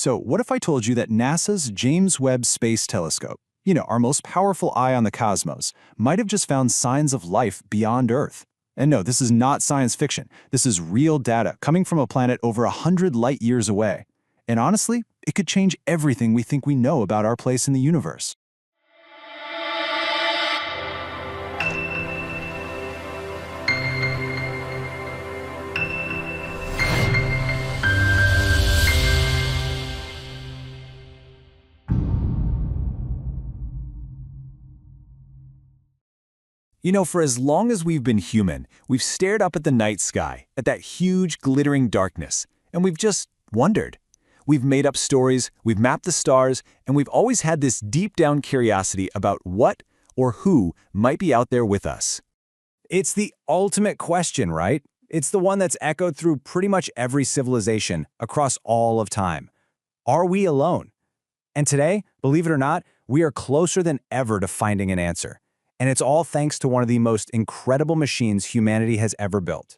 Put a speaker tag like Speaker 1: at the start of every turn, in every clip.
Speaker 1: So what if I told you that NASA's James Webb Space Telescope, our most powerful eye on the cosmos, might have just found signs of life beyond Earth? And no, this is not science fiction. This is real data coming from a planet over 100 light years away. And honestly, it could change everything we think we know about our place in the universe. For as long as we've been human, we've stared up at the night sky, at that huge, glittering darkness, and we've just wondered. We've made up stories, we've mapped the stars, and we've always had this deep-down curiosity about what or who might be out there with us. It's the ultimate question, right? It's the one that's echoed through pretty much every civilization across all of time. Are we alone? And today, believe it or not, we are closer than ever to finding an answer. And it's all thanks to one of the most incredible machines humanity has ever built.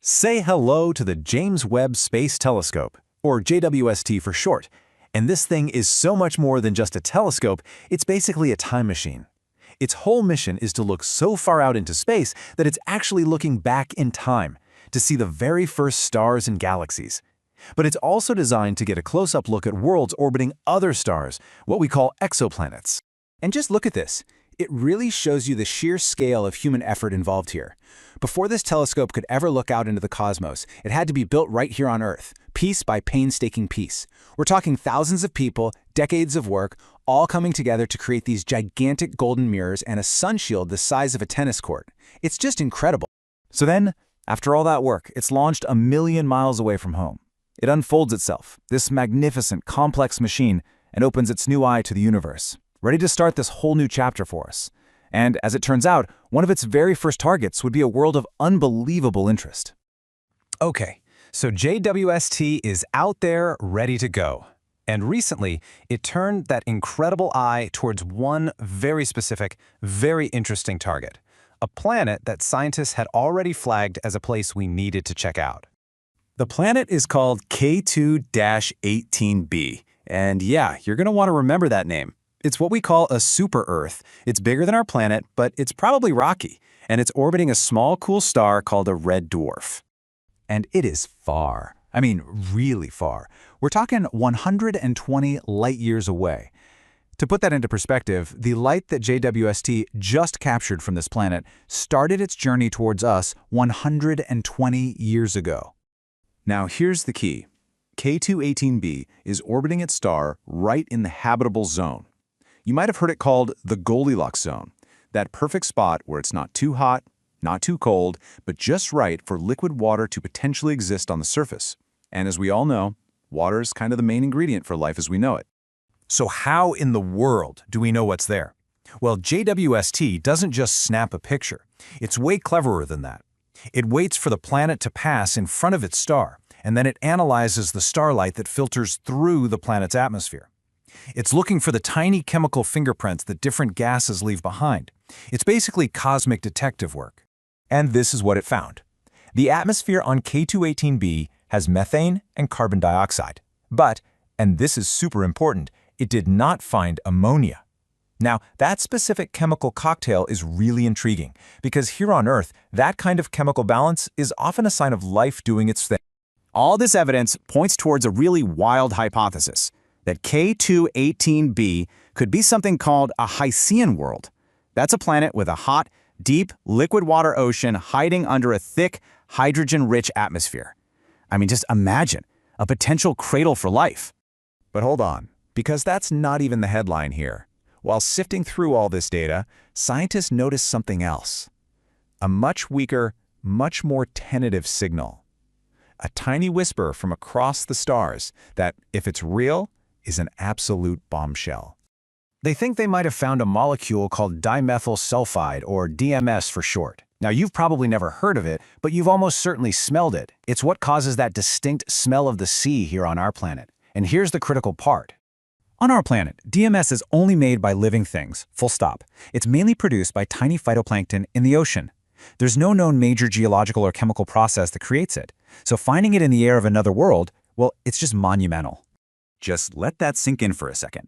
Speaker 1: Say hello to the James Webb Space Telescope, or JWST for short. And this thing is so much more than just a telescope, it's basically a time machine. Its whole mission is to look so far out into space that it's actually looking back in time, to see the very first stars and galaxies. But it's also designed to get a close-up look at worlds orbiting other stars, what we call exoplanets. And just look at this. It really shows you the sheer scale of human effort involved here. Before this telescope could ever look out into the cosmos, it had to be built right here on Earth, piece by painstaking piece. We're talking thousands of people, decades of work, all coming together to create these gigantic golden mirrors and a sun shield the size of a tennis court. It's just incredible. So then, after all that work, it's launched 1 million miles away from home. It unfolds itself, this magnificent, complex machine, and opens its new eye to the universe, ready to start this whole new chapter for us. And as it turns out, one of its very first targets would be a world of unbelievable interest. Okay, so JWST is out there ready to go. And recently, it turned that incredible eye towards one very specific, very interesting target, a planet that scientists had already flagged as a place we needed to check out. The planet is called K2-18b, and yeah, you're going to want to remember that name. It's what we call a super-Earth. It's bigger than our planet, but it's probably rocky, and it's orbiting a small, cool star called a red dwarf. And it is far. I mean, really far. We're talking 120 light-years away. To put that into perspective, the light that JWST just captured from this planet started its journey towards us 120 years ago. Now, here's the key. K2-18b is orbiting its star right in the habitable zone. You might have heard it called the Goldilocks zone, that perfect spot where it's not too hot, not too cold, but just right for liquid water to potentially exist on the surface. And as we all know, water is kind of the main ingredient for life as we know it. So how in the world do we know what's there? Well, JWST doesn't just snap a picture. It's way cleverer than that. It waits for the planet to pass in front of its star, and then it analyzes the starlight that filters through the planet's atmosphere. It's looking for the tiny chemical fingerprints that different gases leave behind. It's basically cosmic detective work. And this is what it found. The atmosphere on K2-18b has methane and carbon dioxide. But, and this is super important, it did not find ammonia. Now, that specific chemical cocktail is really intriguing, because here on Earth, that kind of chemical balance is often a sign of life doing its thing. All this evidence points towards a really wild hypothesis, that K2-18b could be something called a Hycean world. That's a planet with a hot, deep, liquid water ocean hiding under a thick, hydrogen-rich atmosphere. I mean, just imagine, a potential cradle for life. But hold on, because that's not even the headline here. While sifting through all this data, scientists noticed something else. A much weaker, much more tentative signal. A tiny whisper from across the stars that, if it's real, is an absolute bombshell. They think they might have found a molecule called dimethyl sulfide, or DMS for short. Now, you've probably never heard of it, but you've almost certainly smelled it. It's what causes that distinct smell of the sea here on our planet. And here's the critical part. On our planet, DMS is only made by living things, full stop. It's mainly produced by tiny phytoplankton in the ocean. There's no known major geological or chemical process that creates it. So finding it in the air of another world, well, it's just monumental.
Speaker 2: Just let that sink in for a second.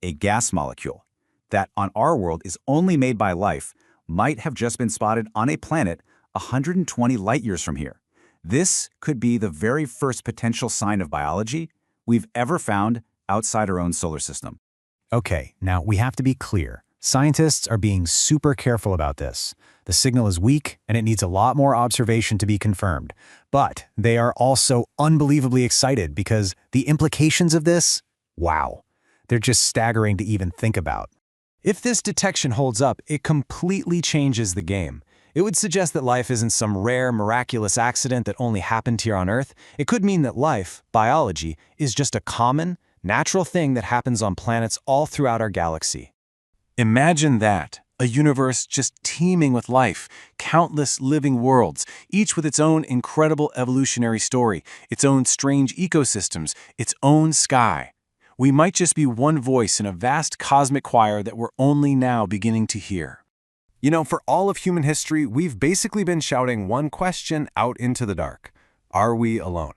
Speaker 2: A gas molecule that on our world is only made by life might have just been spotted on a planet 120 light years from here. This could be the very first potential sign of biology we've ever found outside our own solar system.
Speaker 1: Okay, now we have to be clear. Scientists are being super careful about this. The signal is weak, and it needs a lot more observation to be confirmed. But they are also unbelievably excited because the implications of this, wow, they're just staggering to even think about. If this detection holds up, it completely changes the game. It would suggest that life isn't some rare, miraculous accident that only happened here on Earth. It could mean that life, biology, is just a common, natural thing that happens on planets all throughout our galaxy. Imagine that, a universe just teeming with life, countless living worlds, each with its own incredible evolutionary story, its own strange ecosystems, its own sky. We might just be one voice in a vast cosmic choir that we're only now beginning to hear. You know, for all of human history, we've basically been shouting one question out into the dark. Are we alone?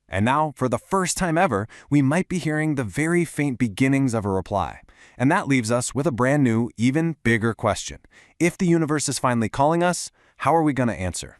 Speaker 1: And now, for the first time ever, we might be hearing the very faint beginnings of a reply. And that leaves us with a brand new, even bigger question. If the universe is finally calling us, how are we going to answer?